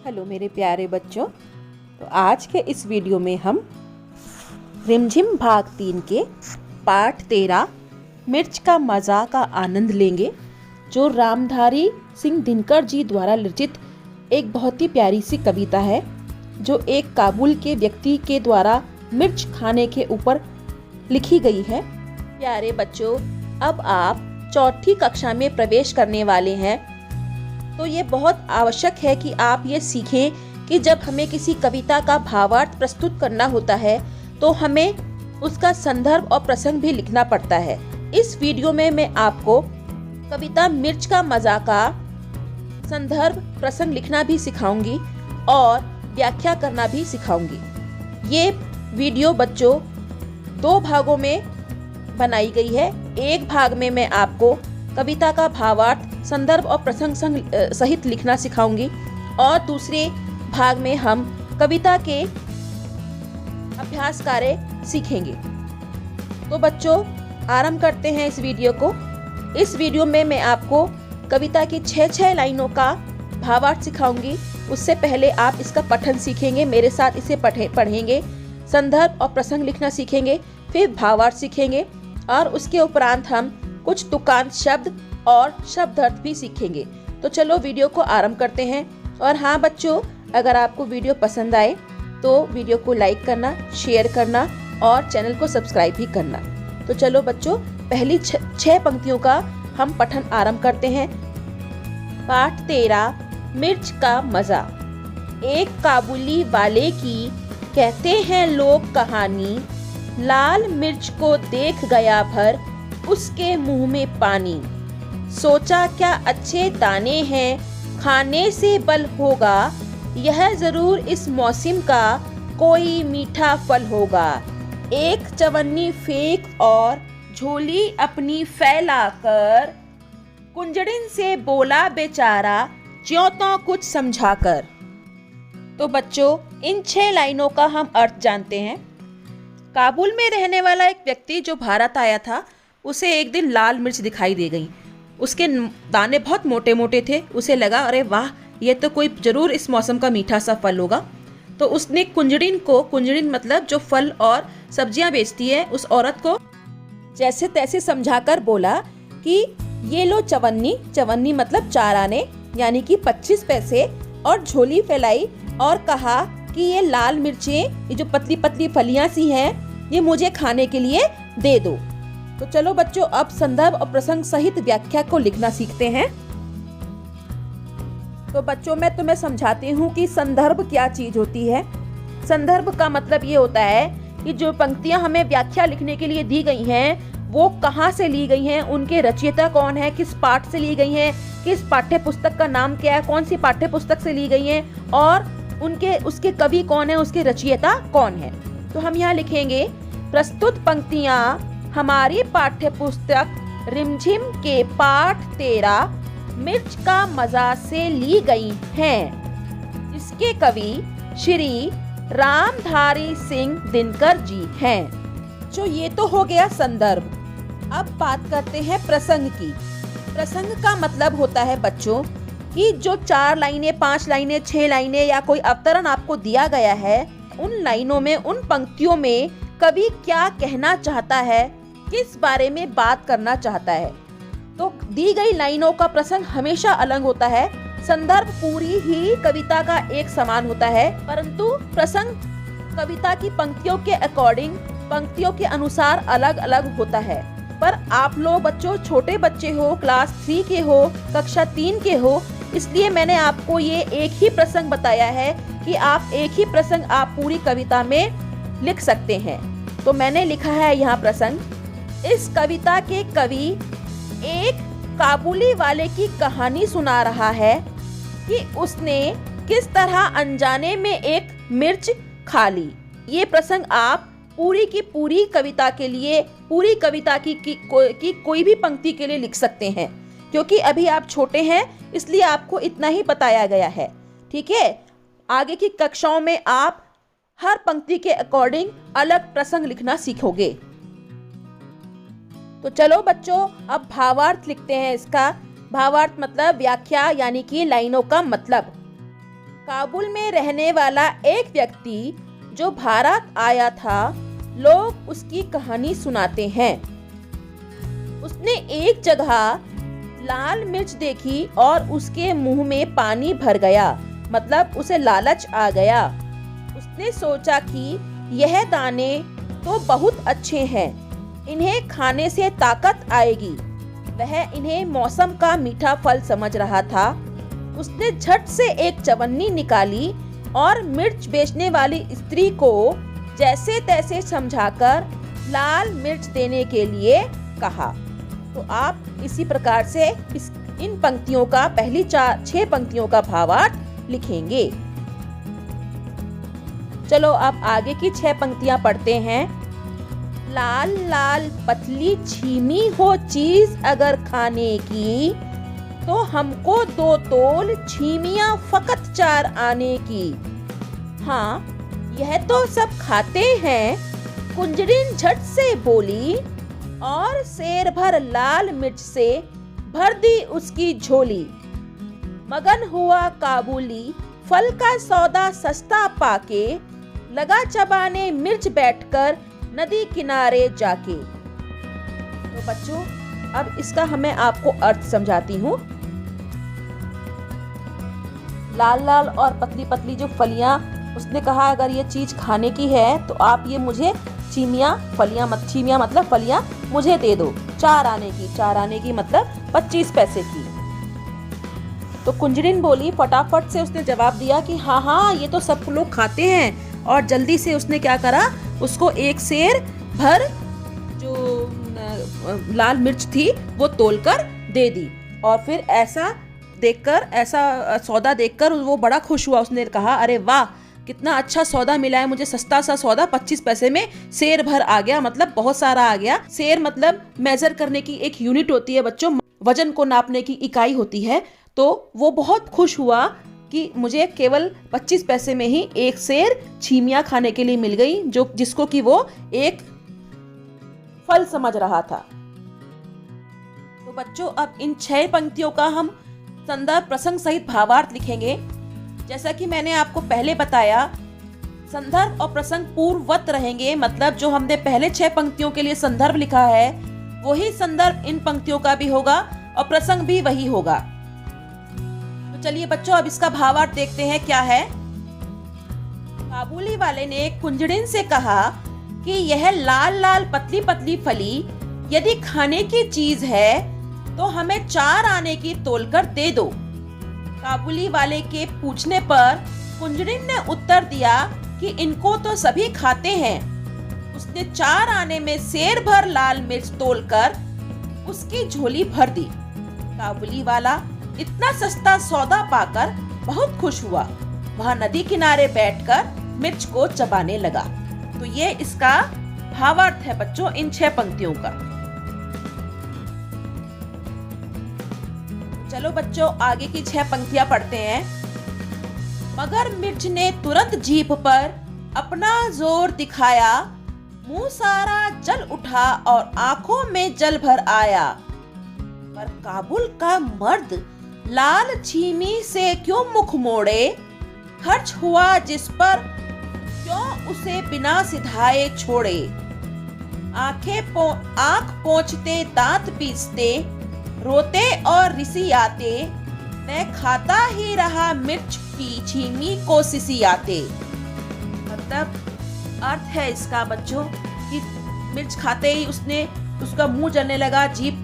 Hello मेरे प्यारे बच्चों। तो आज के इस वीडियो में हम रिमझिम भाग 3 के पाठ 13 मिर्च का मज़ा का आनंद लेंगे, जो रामधारी सिंह दिनकर जी द्वारा लिखित एक बहुत ही प्यारी सी कविता है, जो एक काबुल के व्यक्ति के द्वारा मिर्च खाने के ऊपर लिखी गई है। प्यारे बच्चों, अब आप चौथी कक्षा में प्रवेश करने वाले हैं, तो ये बहुत आवश्यक है कि आप ये सीखें कि जब हमें किसी कविता का भावार्थ प्रस्तुत करना होता है तो हमें उसका संदर्भ और प्रसंग भी लिखना पड़ता है। इस वीडियो में मैं आपको कविता मिर्च का मज़ा का संदर्भ प्रसंग लिखना भी सिखाऊंगी और व्याख्या करना भी सिखाऊंगी। ये वीडियो बच्चों 2 भागों में बनाई गई है। एक भाग में मैं आपको कविता का भावार्थ, संदर्भ और प्रसंग सहित लिखना सिखाऊंगी और दूसरे भाग में हम कविता के अभ्यास कार्य सीखेंगे। तो बच्चों, आरंभ करते हैं इस वीडियो को। इस वीडियो में मैं आपको कविता की 6 लाइनों का भावार्थ सिखाऊंगी। उससे पहले आप इसका पठन सीखेंगे, मेरे साथ इसे पढ़ेंगे, संदर्भ और प्रसंग लिखना सीखेंगे, फिर भावार्थ सीखेंगे और उसके उपरांत हम कुछ तुकांत शब्द और शब्दार्थ भी सीखेंगे। तो चलो वीडियो को आरंभ करते हैं। और हाँ बच्चों, अगर आपको वीडियो पसंद आए तो वीडियो को लाइक करना, शेयर करना और चैनल को सब्सक्राइब भी करना। तो चलो बच्चों, पहली 6 पंक्तियों का हम पठन आरंभ करते हैं। पाठ 13 मिर्च का मज़ा। एक काबुली वाले की कहते हैं लोग कहानी, लाल मिर्च को देख गया भर उसके मुंह में पानी। सोचा क्या अच्छे दाने हैं, खाने से बल होगा, यह जरूर इस मौसम का कोई मीठा फल होगा। एक चवन्नी फेंक और झोली अपनी फैलाकर, कुंजड़िन से बोला बेचारा ज्यों त्यों कुछ समझाकर। तो बच्चों, इन 6 लाइनों का हम अर्थ जानते हैं। काबुल में रहने वाला एक व्यक्ति जो भारत आया था, उसे एक दिन लाल मिर्च दिखाई दे गई। उसके दाने बहुत मोटे मोटे थे। उसे लगा, अरे वाह, ये तो कोई जरूर इस मौसम का मीठा सा फल होगा। तो उसने कुंजड़िन मतलब जो फल और सब्जियां बेचती है, उस औरत को जैसे तैसे समझाकर बोला कि ये लो चवन्नी मतलब 4 आने यानी कि 25 पैसे, और झोली फैलाई और कहा कि ये लाल मिर्चें, ये जो पतली पतली फलियां सी हैं, ये मुझे खाने के लिए दे दो। तो चलो बच्चों, अब संदर्भ और प्रसंग सहित व्याख्या को लिखना सीखते हैं। तो बच्चों, मैं तुम्हें समझाती हूँ कि संदर्भ क्या चीज होती है। संदर्भ का मतलब ये होता है कि जो पंक्तियां हमें व्याख्या लिखने के लिए दी गई हैं, वो कहाँ से ली गई हैं, उनके रचयिता कौन है, किस पाठ से ली गई हैं, किस पाठ्य पुस्तक का नाम क्या है, कौन सी पाठ्य पुस्तक से ली गई हैं और उसके कवि कौन है, उसके रचयिता कौन है। तो हम यहाँ लिखेंगे, प्रस्तुत पंक्तियां हमारी पाठ्य पुस्तक रिमझिम के पाठ 13 मिर्च का मज़ा से ली गई हैं। इसके कवि श्री रामधारी सिंह दिनकर जी हैं। जो ये तो हो गया संदर्भ। अब बात करते हैं प्रसंग की। प्रसंग का मतलब होता है बच्चों कि जो 4 लाइनें, 5 लाइनें, 6 लाइनें या कोई अवतरण आपको दिया गया है, उन लाइनों में, उन पंक्तियों में कवि क्या कहना चाहता है, किस बारे में बात करना चाहता है। तो दी गई लाइनों का प्रसंग हमेशा अलग होता है। संदर्भ पूरी ही कविता का एक समान होता है, परंतु प्रसंग कविता की पंक्तियों के अकॉर्डिंग, पंक्तियों के अनुसार अलग अलग होता है। पर आप लोग बच्चों छोटे बच्चे हो, क्लास 3 के हो, कक्षा 3 के हो, इसलिए मैंने आपको ये एक ही प्रसंग बताया है कि आप एक ही प्रसंग आप पूरी कविता में लिख सकते हैं। तो मैंने लिखा है यहाँ प्रसंग। इस कविता के कवि एक काबुली वाले की कहानी सुना रहा है कि उसने किस तरह अनजाने में एक मिर्च खा ली। ये प्रसंग आप पूरी की पूरी कविता के लिए, पूरी कविता की कोई भी पंक्ति के लिए लिख सकते हैं, क्योंकि अभी आप छोटे हैं, इसलिए आपको इतना ही बताया गया है। ठीक है, आगे की कक्षाओं में आप हर पंक्ति के अकॉर्डिंग अलग प्रसंग लिखना सीखोगे। तो चलो बच्चों, अब भावार्थ लिखते हैं इसका। भावार्थ मतलब व्याख्या, यानी कि लाइनों का मतलब। काबुल में रहने वाला एक व्यक्ति जो भारत आया था, लोग उसकी कहानी सुनाते हैं। उसने एक जगह लाल मिर्च देखी और उसके मुंह में पानी भर गया, मतलब उसे लालच आ गया। उसने सोचा कि यह दाने तो बहुत अच्छे हैं, इन्हें खाने से ताकत आएगी। वह इन्हें मौसम का मीठा फल समझ रहा था। उसने झट से एक चवन्नी निकाली और मिर्च बेचने वाली स्त्री को जैसे तैसे समझाकर लाल मिर्च देने के लिए कहा। तो आप इसी प्रकार से इन पंक्तियों का पहली 6 पंक्तियों का भावार्थ लिखेंगे। चलो अब आगे की 6 पंक्तियां पढ़ते हैं। लाल लाल पतली छीमी हो चीज अगर खाने की, तो हमको 2 तोल छीमियां फकत 4 आने की। हाँ, यह तो सब खाते हैं, कुंजड़िन झट से बोली और सेर भर लाल मिर्च से भर दी उसकी झोली। मगन हुआ काबुली फल का सौदा सस्ता पाके, लगा चबाने मिर्च बैठकर नदी किनारे जाके। तो बच्चों, अब इसका मैं आपको अर्थ समझाती हूँ। लाल लाल और पतली पतली जो फलियां, उसने कहा अगर ये चीज खाने की है तो आप ये मुझे छीमियां मतलब फलियां मुझे दे दो 4 आने की। 4 आने की मतलब 25 पैसे की। तो कुंजड़िन बोली, फटाफट से उसने जवाब दिया कि हाँ हाँ, ये तो सब लोग खाते हैं। और जल्दी से उसने क्या करा, उसको 1 सेर भर जो लाल मिर्च थी वो तोलकर दे दी। और फिर ऐसा सौदा देखकर वो बड़ा खुश हुआ। उसने कहा, अरे वाह, कितना अच्छा सौदा मिला है मुझे, सस्ता सा सौदा 25 पैसे में सेर भर आ गया, मतलब बहुत सारा आ गया। सेर मतलब मेजर करने की एक यूनिट होती है बच्चों, वजन को नापने की इकाई होती है। तो वो बहुत खुश हुआ कि मुझे केवल 25 पैसे में ही 1 सेर छीमियां खाने के लिए मिल गई, जिसको कि वो एक फल समझ रहा था। तो बच्चों, अब इन 6 पंक्तियों का हम संदर्भ प्रसंग सहित भावार्थ लिखेंगे। जैसा कि मैंने आपको पहले बताया, संदर्भ और प्रसंग पूर्ववत रहेंगे, मतलब जो हमने पहले 6 पंक्तियों के लिए संदर्भ लिखा है वही संदर्भ इन पंक्तियों का भी होगा और प्रसंग भी वही होगा। तो चलिए बच्चों, अब इसका भावार्थ देखते हैं क्या है। काबुली वाले ने कुंजड़िन से कहा कि यह लाल लाल पतली पतली फली यदि खाने की चीज है तो हमें 4 आने की तोलकर दे दो। काबुली वाले के पूछने पर कुंजड़िन ने उत्तर दिया कि इनको तो सभी खाते हैं। उसने 4 आने में सेर भर लाल मिर्च तोलकर उसकी झोली भर दी। काबुली वाला इतना सस्ता सौदा पाकर बहुत खुश हुआ। वहां नदी किनारे बैठकर मिर्च को चबाने लगा। तो ये इसका भावार्थ है बच्चों इन 6 पंक्तियों का। चलो बच्चों, आगे की 6 पंक्तियां पढ़ते हैं। मगर मिर्च ने तुरंत जीभ पर अपना जोर दिखाया, मुंह सारा जल उठा और आंखों में जल भर आया। पर काबुल का मर्द लाल छीमी से क्यों मुख मोड़े, खर्च हुआ जिस पर क्यों उसे बिना सिधाए छोड़े। आंख पोंछते दांत पीसते, रोते और रिसियाते, मैं खाता ही रहा मिर्च की छीमी को सिसियाते। मतलब अर्थ है इसका बच्चों कि मिर्च खाते ही उसका मुंह जलने लगा, जीभ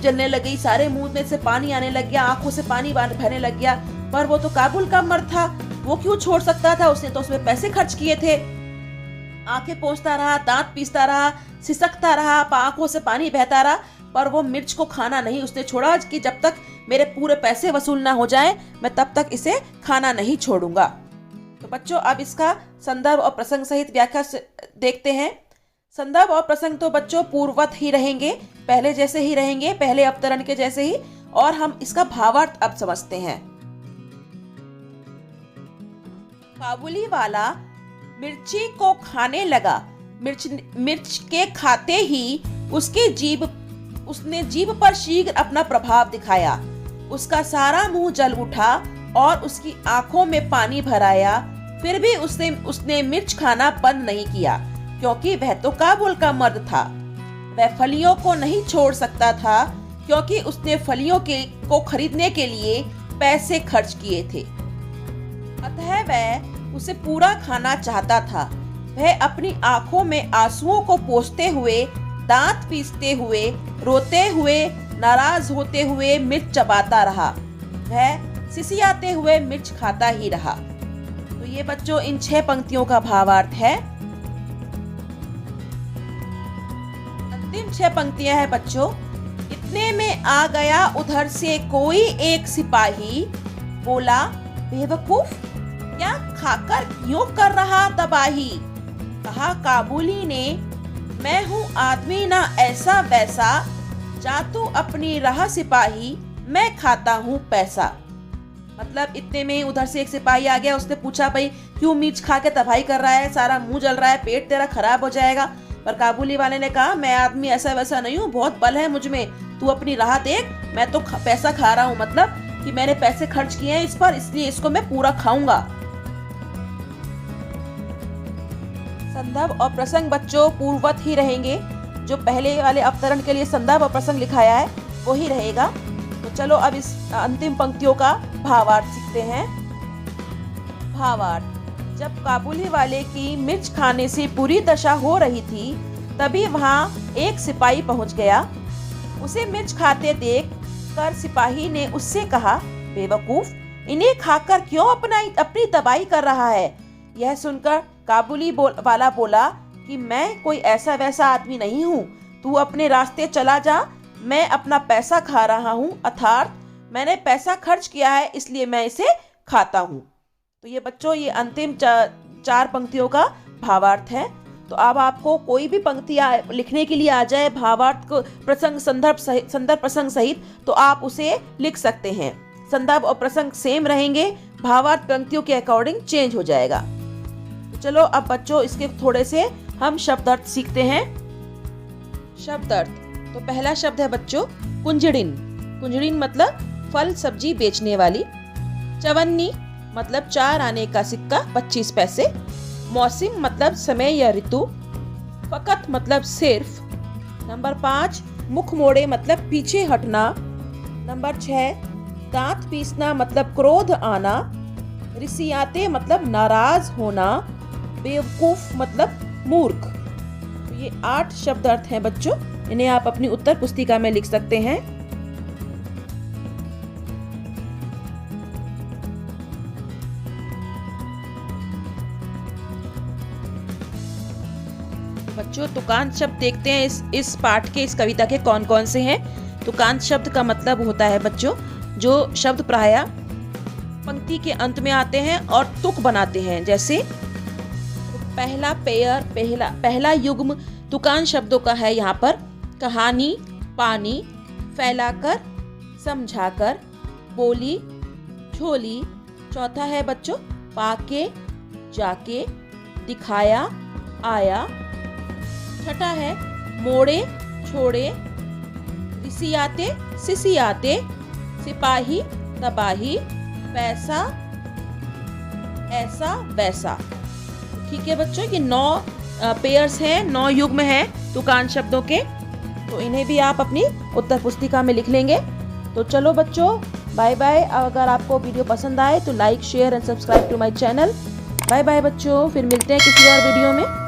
जलने लगी, सारे मुंह में से पानी आने लग गया, आंखों से पानी बहने लग गया। पर वो तो काबुल का मर्द था, वो क्यों छोड़ सकता था, उसने तो उसमें पैसे खर्च किए थे। आंखें पोंछता रहा, दांत पीसता रहा, सिसकता रहा, आंखों से पानी बहता रहा, पर वो मिर्च को खाना नहीं उसने छोड़ा कि जब तक मेरे पूरे पैसे वसूल ना हो जाए मैं तब तक इसे खाना नहीं छोड़ूंगा। तो बच्चों, अब इसका संदर्भ और प्रसंग सहित व्याख्या देखते हैं। संदर्भ और प्रसंग तो बच्चों पूर्ववत ही रहेंगे, पहले जैसे ही रहेंगे, पहले अवतरण के जैसे ही। और हम इसका भावार्थ अब समझते हैं। काबुली वाला मिर्ची को खाने लगा। मिर्च के खाते ही उसने जीभ पर शीघ्र अपना प्रभाव दिखाया। उसका सारा मुंह जल उठा और उसकी आंखों में पानी भर आया, फिर भी उसने मिर्च खाना बंद नहीं किया, क्योंकि वह तो काबुल का मर्द था। वह फलियों को नहीं छोड़ सकता था, क्योंकि उसने फलियों को खरीदने के लिए पैसे खर्च किए थे। अतः वह उसे पूरा खाना चाहता था। वह अपनी आंखों में आंसुओं को पोंछते हुए, दांत पीसते हुए, रोते हुए, नाराज होते हुए मिर्च चबाता रहा। वह सिसियाते हुए मिर्च खाता ही रहा। तो ये बच्चों इन 6 पंक्तियों का भावार्थ है। अंतिम 6 पंक्तियां हैं बच्चों। इतने में आ गया उधर से कोई एक सिपाही, बोला, बेवकूफ, क्या खाकर क्यों कर रहा तबाही। कहा काबुली ने, मैं हूँ आदमी ना ऐसा वैसा, जा तू अपनी राह सिपाही, मैं खाता हूँ पैसा। मतलब इतने में उधर से एक सिपाही आ गया। उसने पूछा, भाई क्यों मिर्च खा के तबाही कर रहा है, सारा मुंह जल रहा है, पेट तेरा खराब हो जाएगा। पर काबुली वाले ने कहा, मैं आदमी ऐसा वैसा नहीं हूँ, बहुत बल है मुझ में, तू अपनी राह देख, मैं तो पैसा खा रहा हूँ, मतलब कि मैंने पैसे खर्च किए हैं इस पर, इसलिए इसको मैं पूरा खाऊंगा। संदर्भ और प्रसंग बच्चों पूर्ववत ही रहेंगे। जो पहले वाले अवतरण के लिए संदर्भ और प्रसंग लिखाया है वो ही रहेगा। तो चलो अब इस अंतिम पंक्तियों का भावार्थ सीखते हैं। भावार्थ। जब काबुली वाले की मिर्च खाने से पूरी दशा हो रही थी, तभी वहां एक सिपाही पहुंच गया। उसे मिर्च खाते देख कर सिपाही ने उससे कहा, बेवकूफ, इन्हें खाकर क्यों अपनी तबाही कर रहा है। यह सुनकर काबुली वाला बोला कि मैं कोई ऐसा वैसा आदमी नहीं हूँ, तू अपने रास्ते चला जा, मैं अपना पैसा खा रहा हूँ, अर्थात मैंने पैसा खर्च किया है, इसलिए मैं इसे खाता हूँ। तो ये बच्चों ये अंतिम 4 पंक्तियों का भावार्थ है। तो अब आपको कोई भी पंक्ति लिखने के लिए आ जाए भावार्थ को प्रसंग संदर्भ प्रसंग सहित, तो आप उसे लिख सकते हैं। संदर्भ और प्रसंग सेम रहेंगे, भावार्थ पंक्तियों के अकॉर्डिंग चेंज हो जाएगा। तो चलो अब बच्चों इसके थोड़े से हम शब्द अर्थ सीखते हैं। शब्द अर्थ। तो पहला शब्द है बच्चों कुंजड़िन। कुंजड़िन मतलब फल सब्जी बेचने वाली। चवन्नी मतलब 4 आने का सिक्का 25 पैसे। मौसम मतलब समय या ऋतु। फकत मतलब सिर्फ। नंबर 5 मुख मोड़े मतलब पीछे हटना। नंबर 6 दांत पीसना मतलब क्रोध आना। रिसियाते मतलब नाराज होना। बेवकूफ मतलब मूर्ख। तो ये 8 शब्द अर्थ हैं बच्चों, इन्हें आप अपनी उत्तर पुस्तिका में लिख सकते हैं। बच्चों तुकांत शब्द देखते हैं इस पाठ के, इस कविता के कौन कौन से हैं। तुकांत शब्द का मतलब होता है बच्चों जो शब्द प्रायः पंक्ति के अंत में आते हैं और तुक बनाते हैं। जैसे पहला पेयर, पहला युग्म तुकांत शब्दों का है यहाँ पर कहानी, पानी, फैलाकर, समझाकर, बोली, झोली। चौथा है बच्चों पाके, जाके, दिखाया, आया। छठा है मोड़े, छोड़े, रिसियाते, सिसियाते, सिपाही, तबाही, पैसा, ऐसा वैसा। ठीक है बच्चों, ये 9 पेयर्स हैं, 9 युग्म हैं तुकांत शब्दों के। तो इन्हें भी आप अपनी उत्तर पुस्तिका में लिख लेंगे। तो चलो बच्चों बाय बाय। अगर आपको वीडियो पसंद आए तो like, share and subscribe to my channel. Bye bye बच्चों, फिर मिलते हैं किसी और वीडियो में।